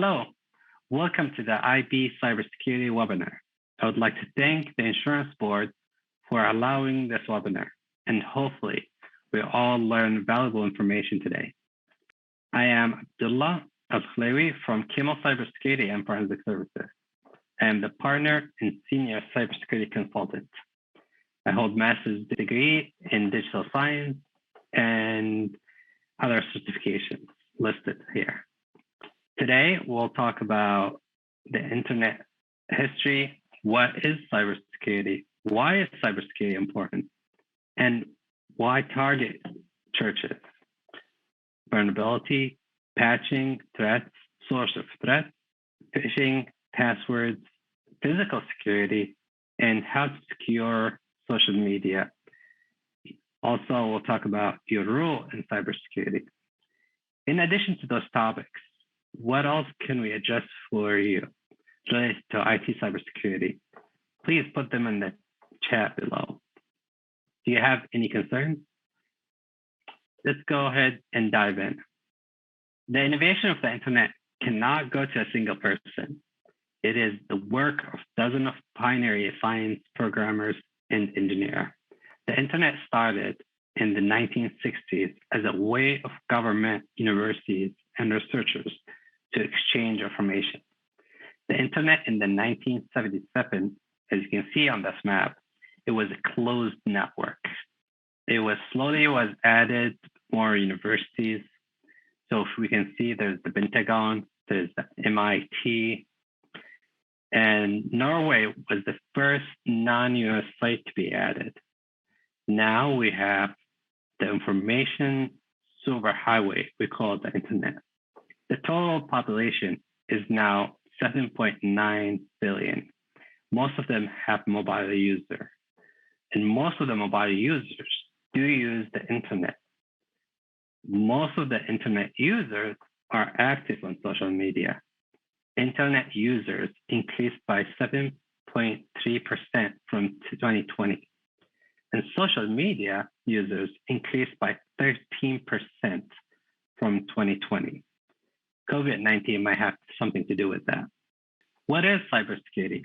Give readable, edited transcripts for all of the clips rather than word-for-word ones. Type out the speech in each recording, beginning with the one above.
Hello, welcome to the IB Cybersecurity webinar. I would like to thank the Insurance Board for allowing this webinar, and hopefully we all learn valuable information today. I am Abdullah Al-Khlewi from Kimmel Cybersecurity and Forensic Services. I am the partner and senior cybersecurity consultant. I hold master's degree in digital science and other certifications listed here. Today, we'll talk about the internet history. What is cybersecurity? Why is cybersecurity important? And why target churches? Vulnerability, patching, threats, source of threats, phishing, passwords, physical security, and how to secure social media. Also, we'll talk about your role in cybersecurity. In addition to those topics, what else can we address for you related to IT cybersecurity? Please put them in the chat below. Do you have any concerns? Let's go ahead and dive in. The innovation of the internet cannot go to a single person. It is the work of dozens of pioneer science programmers and engineers. The internet started in the 1960s as a way of government, universities, and researchers to exchange information. The internet in the 1977, as you can see on this map, it was a closed network. It was slowly added more universities. So if we can see, there's the Pentagon, there's the MIT, and Norway was the first non-US site to be added. Now we have the information superhighway, we call it the internet. The total population is now 7.9 billion. Most of them have mobile user. And most of the mobile users do use the internet. Most of the internet users are active on social media. Internet users increased by 7.3% from 2020. And social media users increased by 13% from 2020. COVID-19 might have something to do with that. What is cybersecurity?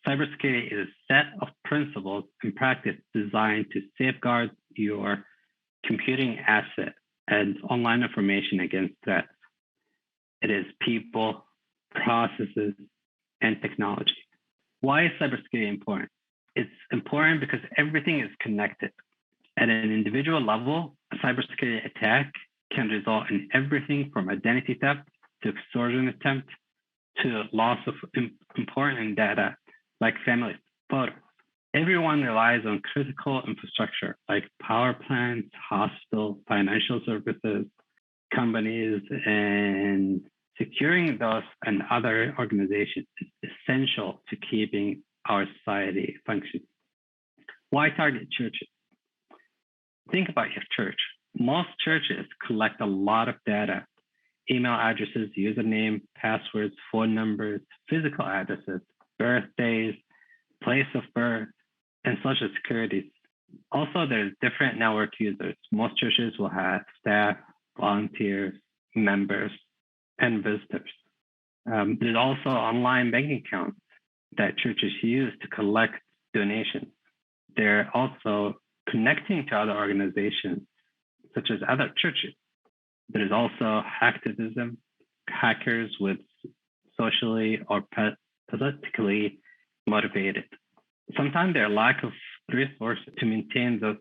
Cybersecurity is a set of principles and practice designed to safeguard your computing asset and online information against threats. It is people, processes, and technology. Why is cybersecurity important? It's important because everything is connected. At an individual level, a cybersecurity attack can result in everything from identity theft to extortion attempt to loss of important data like family photos. Everyone relies on critical infrastructure like power plants, hospitals, financial services, companies, and securing those and other organizations is essential to keeping our society functioning. Why target churches? Think about your church. Most churches collect a lot of data: email addresses, username, passwords, phone numbers, physical addresses, birthdays, place of birth, and social security. Also, there's different network users. Most churches will have staff, volunteers, members, and visitors. There's also online banking accounts that churches use to collect donations. They're also connecting to other organizations, such as other churches. There's also hacktivism, hackers with socially or politically motivated. Sometimes their lack of resources to maintain those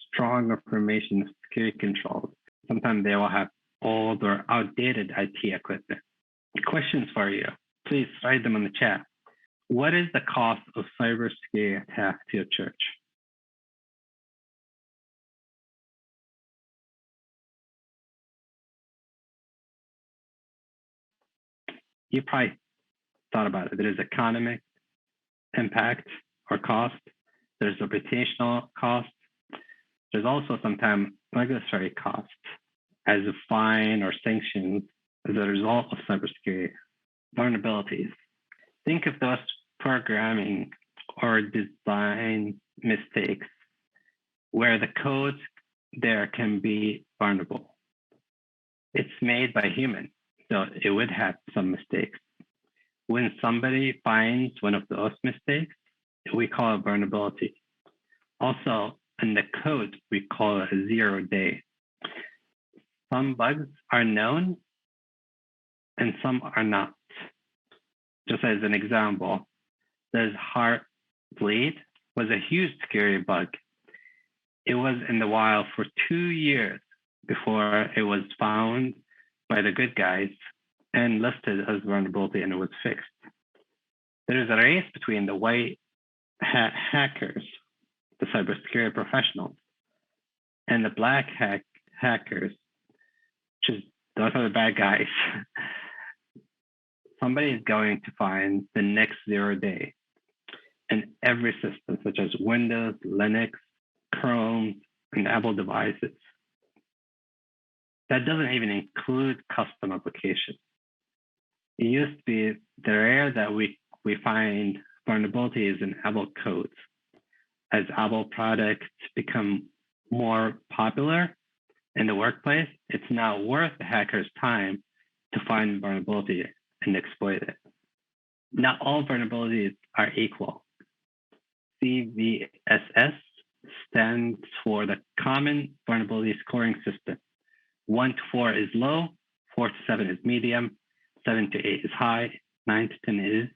strong information security controls. Sometimes they will have old or outdated IT equipment. Questions for you, please write them in the chat. What is the cost of cybersecurity attack to your church? You probably thought about it. There is economic impact or cost. There's reputational cost. There's also sometimes regulatory cost as a fine or sanctions as a result of cybersecurity vulnerabilities. Think of those programming or design mistakes where the code there can be vulnerable. It's made by humans. So it would have some mistakes. When somebody finds one of those mistakes, we call it vulnerability. Also, in the code, we call it a 0 day. Some bugs are known and some are not. Just as an example, there's Heartbleed was a huge security bug. It was in the wild for 2 years before it was found by the good guys and listed as vulnerability, and it was fixed. There is a race between the white hat hackers, the cybersecurity professionals, and the black hackers, which is those are the bad guys. Somebody is going to find the next 0 day in every system, such as Windows, Linux, Chrome, and Apple devices. That doesn't even include custom applications. It used to be the rare that we find vulnerabilities in Apple codes. As Apple products become more popular in the workplace, it's now worth the hacker's time to find vulnerability and exploit it. Not all vulnerabilities are equal. CVSS stands for the Common Vulnerability Scoring System. 1 to 4 is low, 4 to 7 is medium, 7 to 8 is high, 9 to 10 is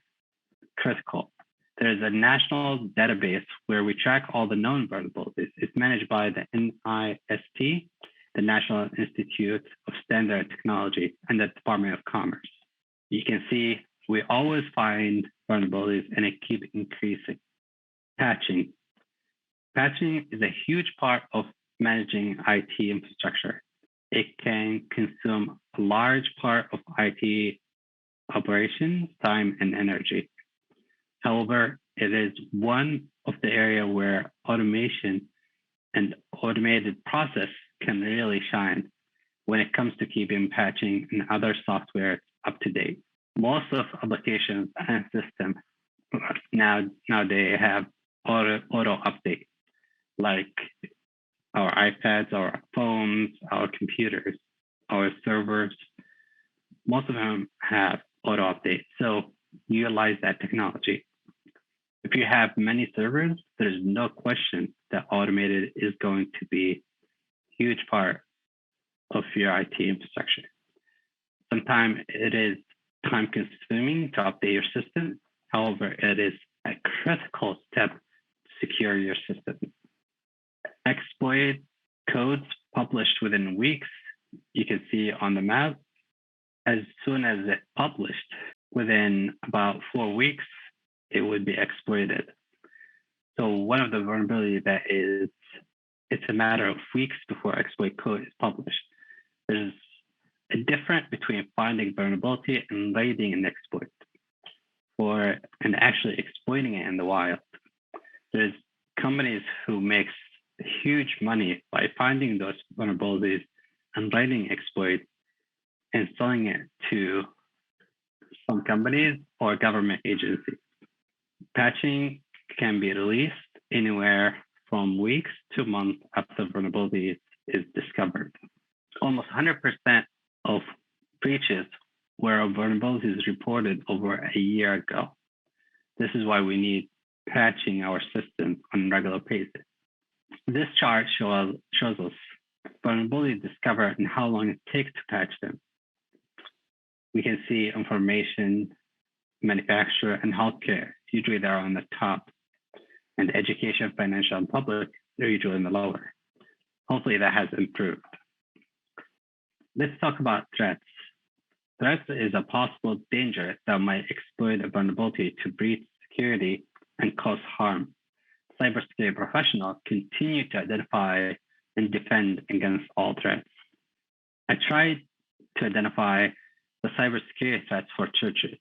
critical. There is a national database where we track all the known vulnerabilities. It's managed by the NIST, the National Institute of Standard Technology, and the Department of Commerce. You can see we always find vulnerabilities and it keeps increasing. Patching. Patching is a huge part of managing IT infrastructure. It can consume a large part of IT operations, time, and energy. However, it is one of the areas where automation and automated process can really shine when it comes to keeping patching and other software up to date. Most of applications and systems now they have auto update, like our iPads, our phones, our computers, our servers. Most of them have auto update. So utilize that technology. If you have many servers, there's no question that automated is going to be a huge part of your IT infrastructure. Sometimes it is time consuming to update your system. However, it is a critical step to secure your system. Exploit codes published within weeks, you can see on the map. As soon as it published, within about 4 weeks, it would be exploited. So one of the vulnerabilities that is, it's a matter of weeks before exploit code is published. There's a difference between finding vulnerability and raiding an exploit and actually exploiting it in the wild. There's companies who makes huge money by finding those vulnerabilities and raiding exploits and selling it to some companies or government agencies. Patching can be released anywhere from weeks to months after vulnerability is discovered. Almost 100% of breaches were vulnerabilities reported over a year ago. This is why we need patching our systems on a regular basis. This chart shows us vulnerabilities discovered and how long it takes to patch them. We can see information, manufacturer, and healthcare. Usually they're on the top, and education, financial, and public, they're usually in the lower. Hopefully that has improved. Let's talk about threats. Threats is a possible danger that might exploit a vulnerability to breach security and cause harm. Cybersecurity professionals continue to identify and defend against all threats. I tried to identify the cybersecurity threats for churches.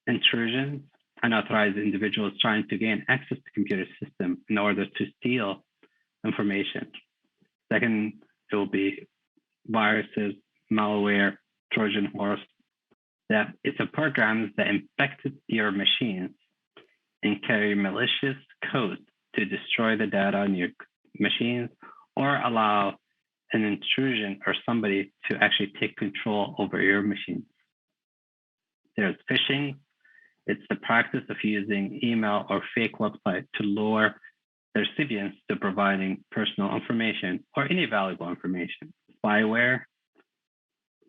Intrusions, unauthorized individuals trying to gain access to computer system in order to steal information. Second, it will be viruses, malware, Trojan horse. That it's a program that infected your machines and carry malicious code to destroy the data on your machines or allow an intrusion or somebody to actually take control over your machine. There's phishing. It's the practice of using email or fake website to lure the recipients to providing personal information or any valuable information. Spyware,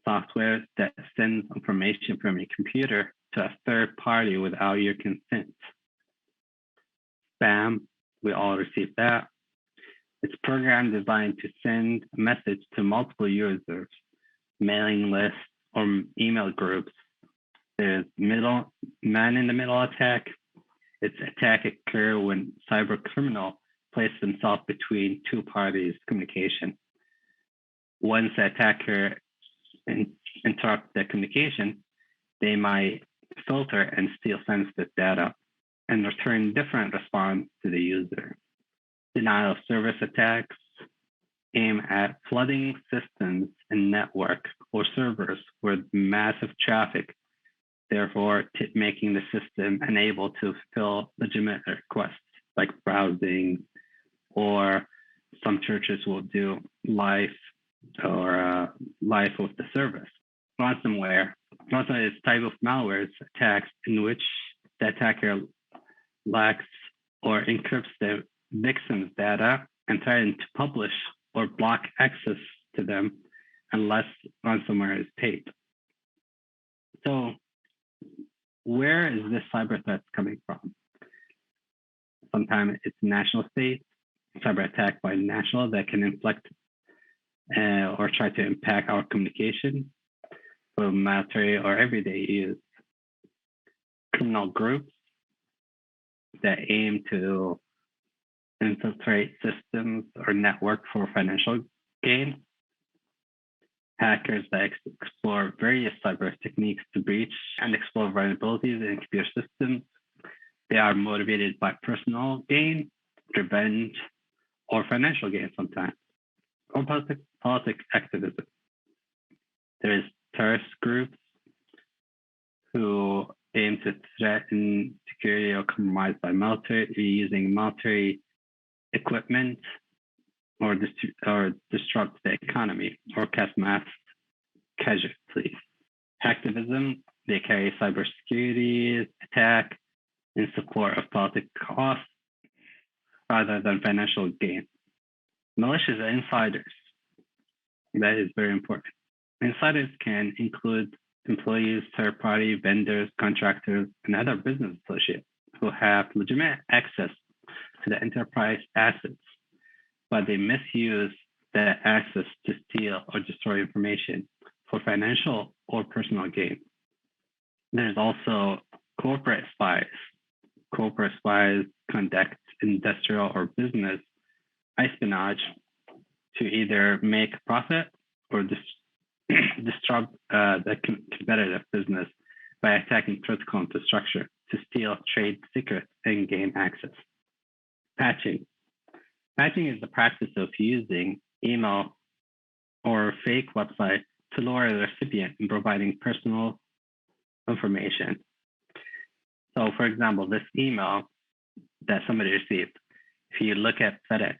software that sends information from a computer to a third party without your consent. Spam, we all receive that. It's a program designed to send a message to multiple users, mailing lists, or email groups. There's man-in-the-middle attack. Its attack occurs when cyber criminal place themselves between two parties' communication. Once the attacker interrupts the communication, they might filter and steal sensitive data and return different response to the user. Denial of service attacks aim at flooding systems and network or servers with massive traffic, therefore making the system unable to fulfill legitimate requests like browsing, or some churches will do live with the service. Ransomware. Ransomware is a type of malware attacks in which the attacker lacks or encrypts the victim's data and tries to publish or block access to them unless ransomware is paid. So where is this cyber threat coming from? Sometimes it's national state, cyber attack by national that can inflict or try to impact our communication for military or everyday use. Criminal groups that aim to infiltrate systems or network for financial gain. Hackers that explore various cyber techniques to breach and explore vulnerabilities in computer systems. They are motivated by personal gain, revenge, or financial gain sometimes, or political activism. There is terrorist groups who aim to threaten security or compromise by military using military equipment or disrupt the economy or cause mass casualties. Hacktivism, they carry cybersecurity attack in support of political costs rather than financial gain. Malicious insiders, that is very important. Insiders can include employees, third-party vendors, contractors, and other business associates who have legitimate access to the enterprise assets, but they misuse that access to steal or destroy information for financial or personal gain. There's also corporate spies. Corporate spies conduct industrial or business espionage to either make profit or disrupt the competitive business by attacking critical infrastructure to steal trade secrets and gain access. Patching. Patching is the practice of using email or fake website to lure the recipient in providing personal information. So for example, this email that somebody received, if you look at FedEx,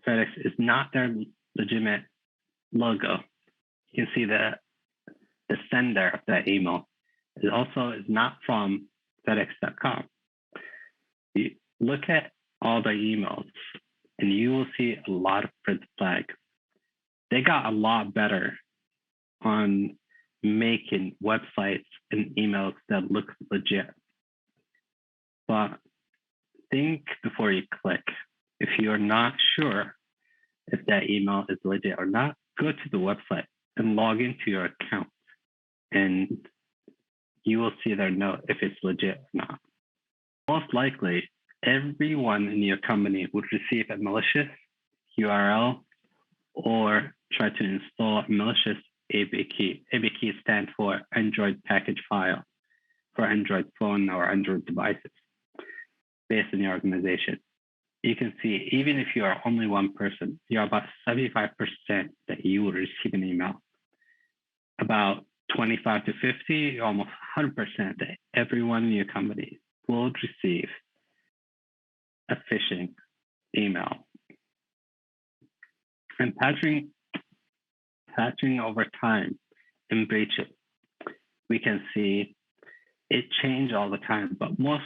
FedEx is not their legitimate logo. You can see the sender of that email. It also is not from FedEx.com. You look at all the emails and you will see a lot of red flags. They got a lot better on making websites and emails that look legit. But think before you click. If you're not sure if that email is legit or not, go to the website and log into your account, and you will see their note if it's legit or not. Most likely, everyone in your company would receive a malicious URL or try to install a malicious APK. APK stands for Android Package File for Android phone or Android devices based in your organization. You can see, even if you are only one person, you're about 75% that you will receive an email. About 25 to 50, almost 100% that everyone in your company will receive a phishing email. And patching patching over time and breaches. We can see it change all the time, but most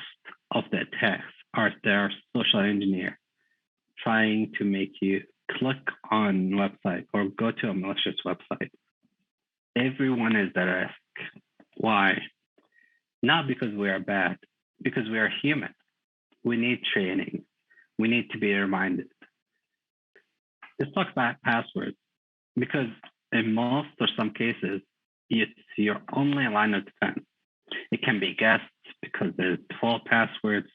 of the attacks are their social engineer trying to make you click on website or go to a malicious website. Everyone is at risk. Why? Not because we are bad, because we are human. We need training. We need to be reminded. Let's talk about passwords, because in most or some cases, it's your only line of defense. It can be guessed because the default passwords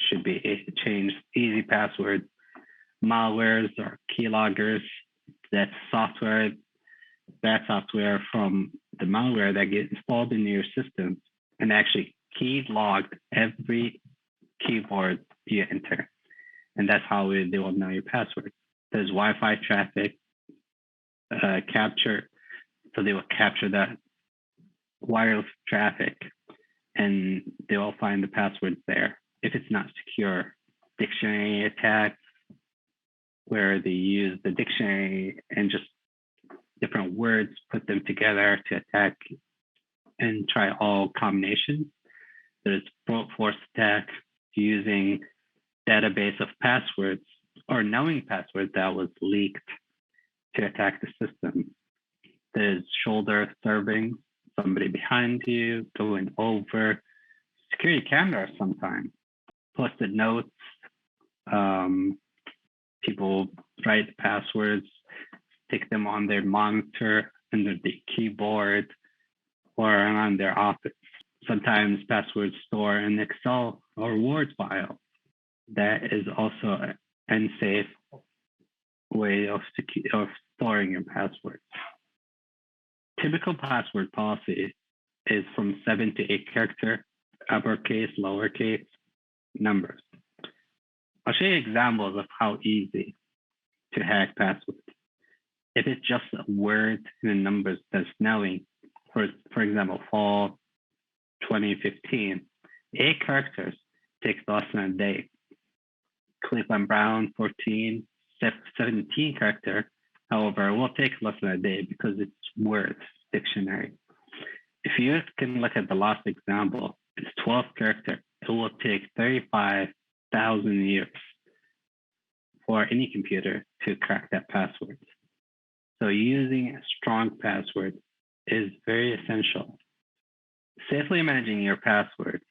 should be changed, easy passwords, malwares or keyloggers. That's bad software from the malware that gets installed in your system and actually key logged every keyboard you enter. And that's how they will know your password. There's Wi-Fi traffic capture, so they will capture that wireless traffic and they will find the passwords there. If it's not secure, dictionary attacks, where they use the dictionary and just different words, put them together to attack and try all combinations. There's brute force attack using database of passwords or knowing passwords that was leaked to attack the system. There's shoulder serving, somebody behind you, going over, security cameras sometimes, post-it notes, people write passwords, stick them on their monitor, under the keyboard, or on their office. Sometimes passwords store in Excel or Word file. That is also an unsafe way of storing your passwords. Typical password policy is from 7 to 8 character, uppercase, lowercase, numbers. I'll show you examples of how easy to hack passwords. If it's just a word and the numbers that's knowing, for example, fall 2015, 8 characters takes less than a day. Cleveland Brown 17 character, however, will take less than a day because it's words dictionary. If you can look at the last example, it's 12 character. It will take 35,000 years for any computer to crack that password. So using a strong password is very essential. Safely managing your password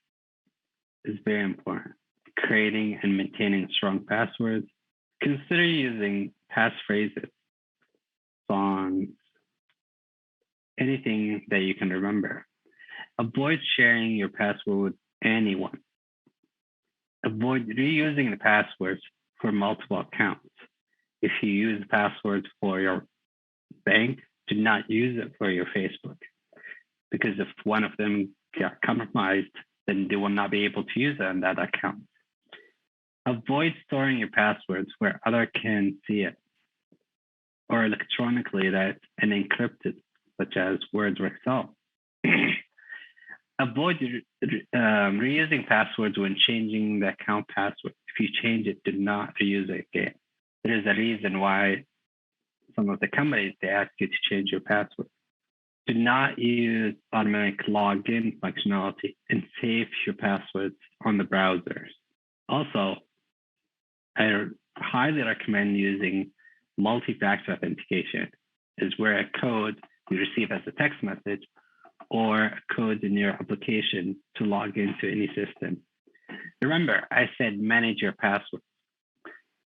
is very important. Creating and maintaining strong passwords. Consider using passphrases, songs, anything that you can remember. Avoid sharing your password with anyone. Avoid reusing the passwords for multiple accounts. If you use passwords for your bank, do not use it for your Facebook, because if one of them got compromised, then they will not be able to use it on that account. Avoid storing your passwords where others can see it, or electronically that and encrypted, such as Word or Excel. Avoid reusing passwords when changing the account password. If you change it, do not reuse it again. There is a reason why some of the companies, they ask you to change your password. Do not use automatic login functionality and save your passwords on the browsers. Also, I highly recommend using multi-factor authentication. Is where a code you receive as a text message or a code in your application to log into any system. Remember, I said manage your password.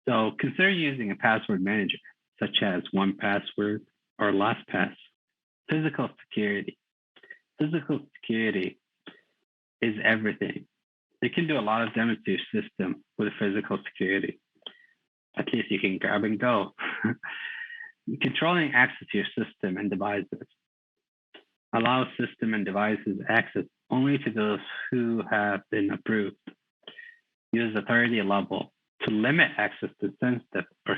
So consider using a password manager, such as 1Password or LastPass. Physical security. Physical security is everything. You can do a lot of damage to your system with physical security. At least you can grab and go. Controlling access to your system and devices. Allow system and devices access only to those who have been approved. Use authority level to limit access to sensitive or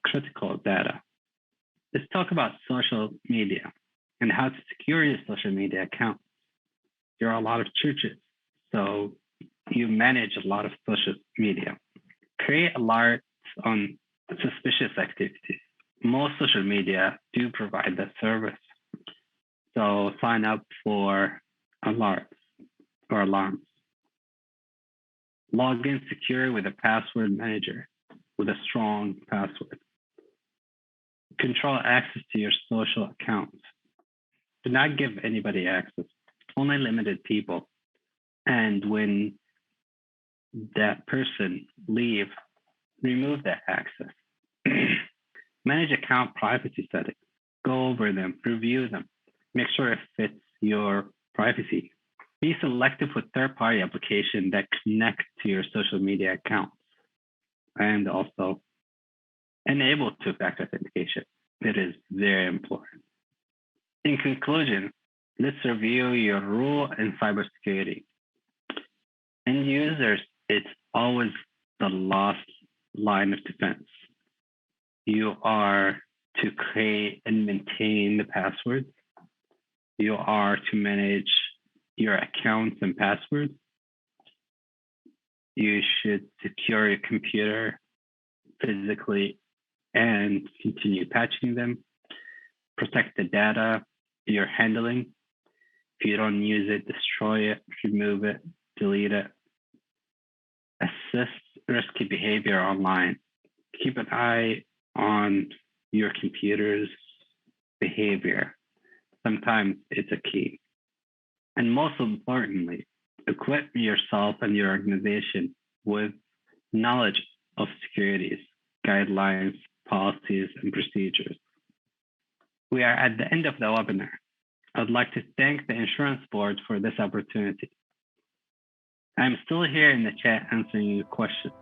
critical data. Let's talk about social media and how to secure your social media account. There are a lot of churches, so you manage a lot of social media. Create alerts on suspicious activities. most social media do provide that service. So sign up for alerts or alarms. Log in secure with a password manager with a strong password. Control access to your social accounts. Do not give anybody access, only limited people. And when that person leaves, remove that access. Manage account privacy settings. Go over them, review them, make sure it fits your privacy. Be selective with third-party applications that connect to your social media accounts. And also enable two-factor authentication. It is very important. In conclusion, let's review your role in cybersecurity. End users, it's always the last line of defense. You are to create and maintain the passwords. You are to manage your accounts and passwords. You should secure your computer physically and continue patching them. Protect the data you're handling. If you don't use it, destroy it, remove it, delete it. Assess risky behavior online. Keep an eye on your computer's behavior. Sometimes it's a key. And most importantly, equip yourself and your organization with knowledge of securities, guidelines, policies, and procedures. We are at the end of the webinar. I'd like to thank the Insurance Board for this opportunity. I'm still here in the chat answering your questions.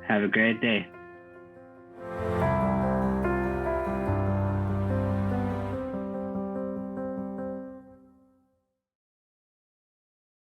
Have a great day.